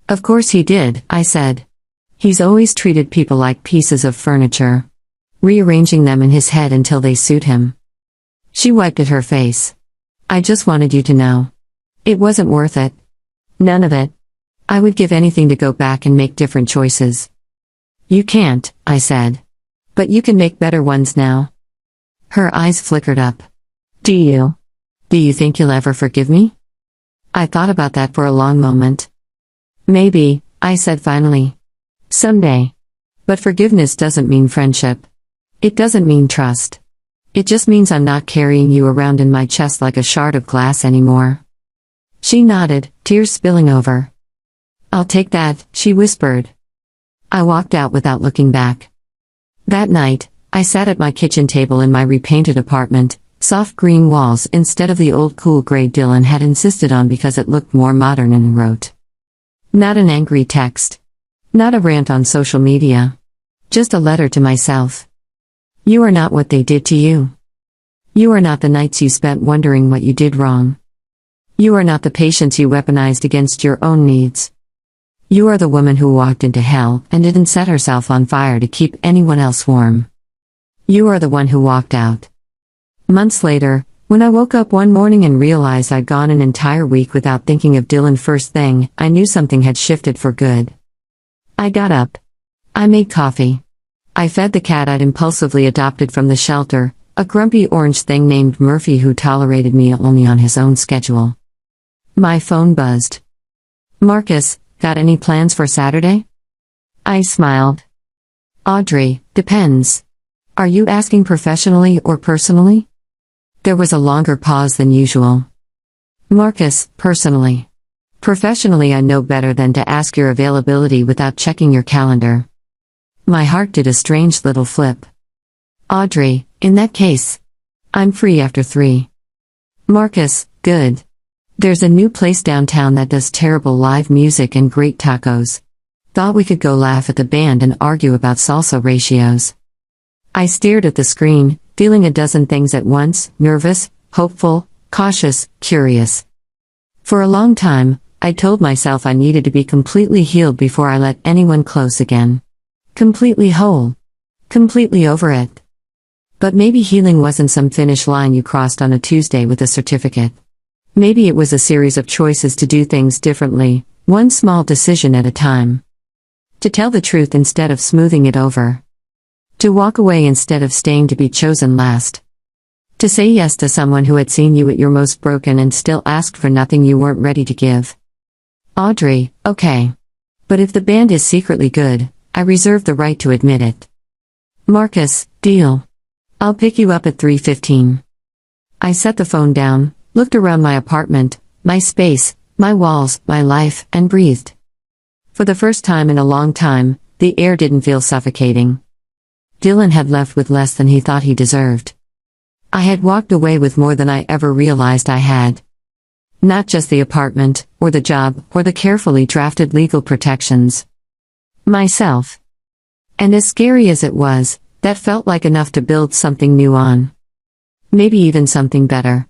Of course he did, I said. He's always treated people like pieces of furniture. Rearranging them in his head until they suit him. She wiped at her face. I just wanted you to know. It wasn't worth it. None of it. I would give anything to go back and make different choices. You can't, I said. But you can make better ones now. Her eyes flickered up. Do you? Do you think you'll ever forgive me? I thought about that for a long moment. Maybe, I said finally. Someday. But forgiveness doesn't mean friendship. It doesn't mean trust. It just means I'm not carrying you around in my chest like a shard of glass anymore. She nodded, tears spilling over. I'll take that, she whispered. I walked out without looking back. That night, I sat at my kitchen table in my repainted apartment, soft green walls instead of the old cool gray Dylan had insisted on because it looked more modern, and wrote. Not an angry text. Not a rant on social media. Just a letter to myself. You are not what they did to you. You are not the nights you spent wondering what you did wrong. You are not the patience you weaponized against your own needs. You are the woman who walked into hell and didn't set herself on fire to keep anyone else warm. You are the one who walked out. Months later, when I woke up one morning and realized I'd gone an entire week without thinking of Dylan first thing, I knew something had shifted for good. I got up. I made coffee. I fed the cat I'd impulsively adopted from the shelter, a grumpy orange thing named Murphy who tolerated me only on his own schedule. My phone buzzed. Marcus, got any plans for Saturday? I smiled. Audrey, depends. Are you asking professionally or personally? There was a longer pause than usual. Marcus, personally. Professionally, I know better than to ask your availability without checking your calendar. My heart did a strange little flip. Audrey, in that case. I'm free after 3. Marcus, good. There's a new place downtown that does terrible live music and great tacos. Thought we could go laugh at the band and argue about salsa ratios. I stared at the screen, feeling a dozen things at once, nervous, hopeful, cautious, curious. For a long time, I told myself I needed to be completely healed before I let anyone close again. Completely whole. Completely over it. But maybe healing wasn't some finish line you crossed on a Tuesday with a certificate. Maybe it was a series of choices to do things differently, one small decision at a time. To tell the truth instead of smoothing it over. To walk away instead of staying to be chosen last. To say yes to someone who had seen you at your most broken and still asked for nothing you weren't ready to give. Audrey, okay. But if the band is secretly good, I reserve the right to admit it. Marcus, deal. I'll pick you up at 3:15. I set the phone down, looked around my apartment, my space, my walls, my life, and breathed. For the first time in a long time, the air didn't feel suffocating. Dylan had left with less than he thought he deserved. I had walked away with more than I ever realized I had. Not just the apartment, or the job, or the carefully drafted legal protections. Myself. And as scary as it was, that felt like enough to build something new on. Maybe even something better.